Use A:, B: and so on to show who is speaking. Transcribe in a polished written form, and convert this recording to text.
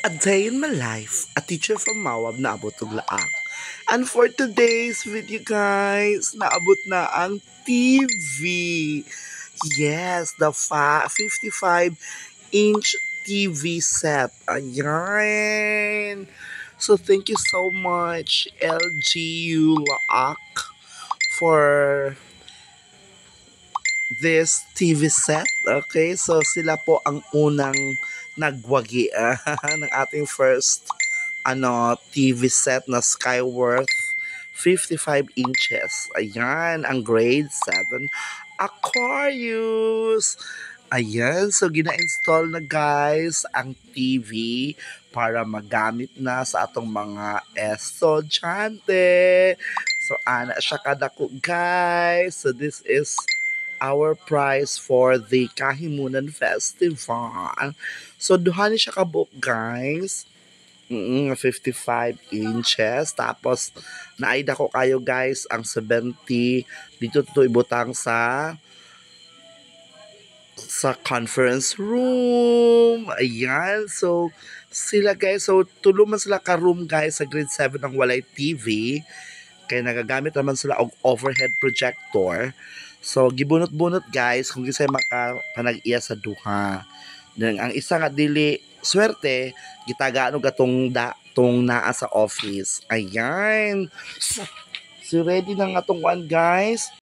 A: A day in my life, a teacher from Mawab na abot og laang. And for today's video guys, naabot na ang TV. Yes, the 55-inch TV set. Ayan. So thank you so much LGU Laak for this TV set. Okay, so sila po ang unang nagwagi ng ating first TV set na Skyworth 55 inches. Ayan, ang grade 7 Aquarius. Ayan, so gina-install na guys ang TV para magamit na sa atong mga estudyante. So ana siya kadako guys. So this is our prize for the Kahimunan Festival. So duha ni siya kabuk guys. 55 inches. Tapos naida ko kayo guys ang 70. Dito to ibutang sa conference room. Ayan. So, sila guys. So, tulo man sila ka-room guys sa grade 7 ng walay TV. Kaya nagagamit naman sila og overhead projector. So, gibunot-bunot guys kung gisay makapanag-iya sa duha. Then, ang isa nga dili swerte, gitagaan og tong naa sa office. Ayan. So, ready na nga tong one guys.